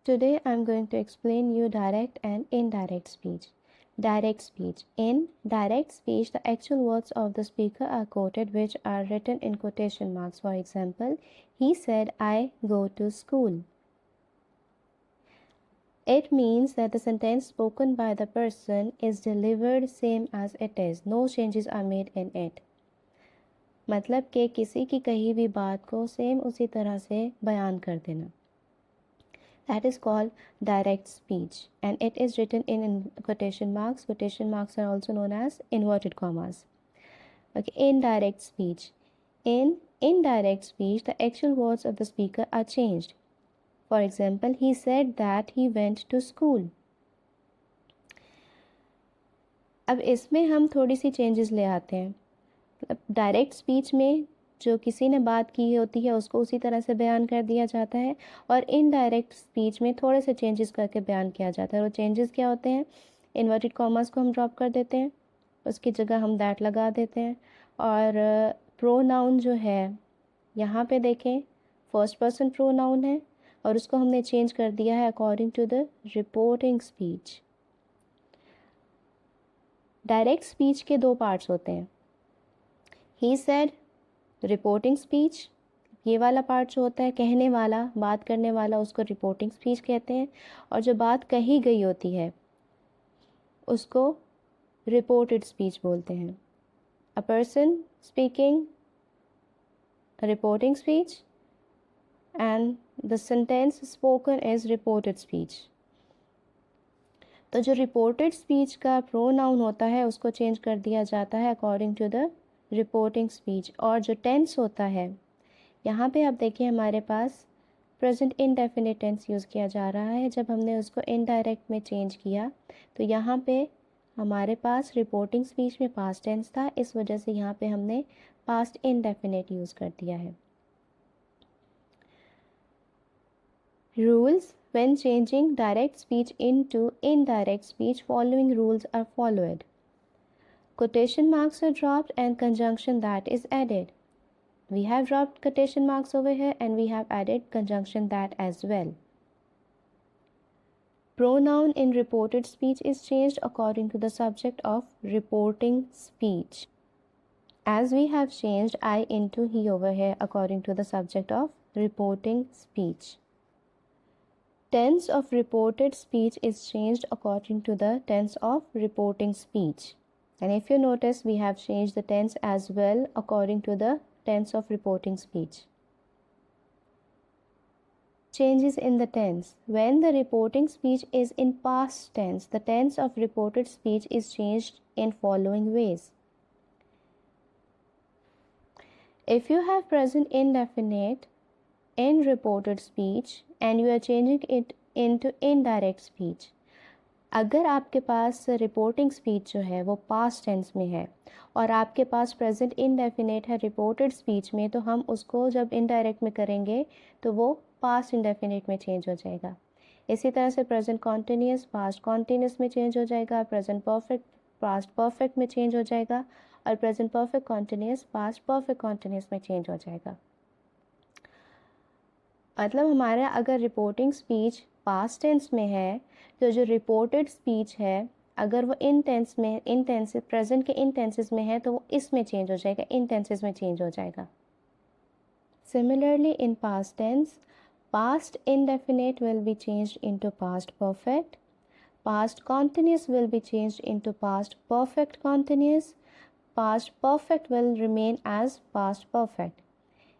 Today I'm going to explain you direct and indirect speech. Direct speech. In direct speech, the actual words of the speaker are quoted, which are written in quotation marks. For example, he said, I go to school. It means that the sentence spoken by the person is delivered same as it is. No changes are made in it. मतलब कि किसी की कही हुई बात को same उसी तरह से बयान कर देना. That is called direct speech, and it is written in quotation marks. Quotation marks are also known as inverted commas. Okay, indirect speech. In indirect speech, the actual words of the speaker are changed. For example, he said that he went to school. अब इसमें हम थोड़ी सी changes ले आते हैं. Direct speech में जो किसी ने बात की होती है उसको उसी तरह से बयान कर दिया जाता है, और इनडायरेक्ट स्पीच में थोड़े से चेंजेस करके बयान किया जाता है. और चेंजेस क्या होते हैं? इन्वर्टेड कॉमास को हम ड्रॉप कर देते हैं, उसकी जगह हम दैट लगा देते हैं. और प्रोनाउन जो है यहाँ पे देखें, फर्स्ट पर्सन प्रोनाउन है और उसको हमने चेंज कर दिया है according to the reporting speech. Direct speech के दो पार्ट्स होते हैं. ही सेड रिपोर्टिंग स्पीच, ये वाला पार्ट जो होता है कहने वाला, बात करने वाला, उसको रिपोर्टिंग स्पीच कहते हैं. और जो बात कही गई होती है उसको रिपोर्टेड स्पीच बोलते हैं. A person speaking reporting speech and the sentence spoken is reported speech. तो जो रिपोर्टेड स्पीच का प्रोनाउन होता है उसको चेंज कर दिया जाता है according to the reporting speech. और जो टेंस होता है, यहाँ पे आप देखिए हमारे पास प्रेजेंट इनडेफिनिट टेंस यूज़ किया जा रहा है. जब हमने उसको इनडायरेक्ट में चेंज किया तो यहाँ पे हमारे पास रिपोर्टिंग स्पीच में पास्ट टेंस था, इस वजह से यहाँ पे हमने पास्ट इनडेफिनिट यूज़ कर दिया है. Rules when changing direct speech into indirect speech, following rules are followed. Quotation marks are dropped and conjunction that is added. We have dropped quotation marks over here and we have added conjunction that as well. Pronoun in reported speech is changed according to the subject of reporting speech. As we have changed I into he over here according to the subject of reporting speech. Tense of reported speech is changed according to the tense of reporting speech. And if you notice, we have changed the tense as well according to the tense of reporting speech. Changes in the tense. When the reporting speech is in past tense, the tense of reported speech is changed in following ways. If you have present indefinite in reported speech and you are changing it into indirect speech, अगर आपके पास reporting speech जो है वो past tense में है और आपके पास present indefinite है रिपोर्टेड स्पीच में, तो हम उसको जब इनडायरेक्ट में करेंगे तो वो पास्ट इंडेफिनेट में चेंज हो जाएगा. इसी तरह से प्रेजेंट कॉन्टिन्यूस पास्ट कॉन्टिन्यूस में चेंज हो जाएगा, प्रेजेंट परफेक्ट पास्ट परफेक्ट में चेंज हो जाएगा, और present perfect continuous past perfect continuous में चेंज हो जाएगा. मतलब हमारा अगर रिपोर्टिंग स्पीच पास्ट टेंस में है तो जो रिपोर्टेड स्पीच है अगर वो इन टेंस प्रेजेंट के इन टेंसेस में है तो वो इसमें चेंज हो जाएगा, इन टेंसेस में चेंज हो जाएगा. Similarly in past tense, past indefinite will be changed into past perfect, past continuous will be changed into past perfect continuous, past perfect will remain as past perfect.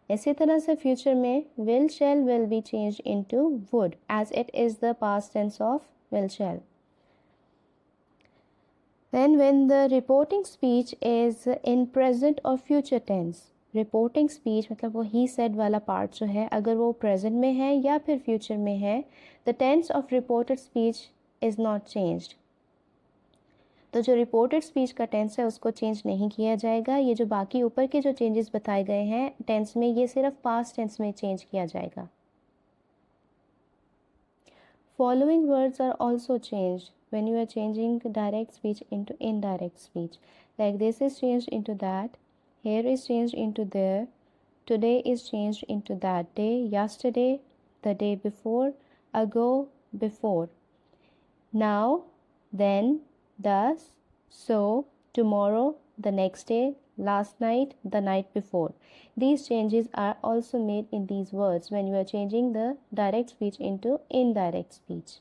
इसी तरह से future में will shall will be changed into would as it is the past tense of will shall. Then when the reporting speech is in present or future tense, reporting speech मतलब वो he said वाला part जो है अगर वो present में है या फिर future में है, the tense of reported speech is not changed. तो जो रिपोर्टेड स्पीच का टेंस है उसको चेंज नहीं किया जाएगा. ये जो बाकी ऊपर के जो चेंजेस बताए गए हैं टेंस में, ये सिर्फ पास्ट टेंस में चेंज किया जाएगा. Following words are also changed when you are changing direct speech into indirect speech. Like this is changed into that, here is changed into there, today is changed into that day, yesterday the day before, ago before. Now, then, thus, so, tomorrow, the next day, last night, the night before. These changes are also made in these words when you are changing the direct speech into indirect speech.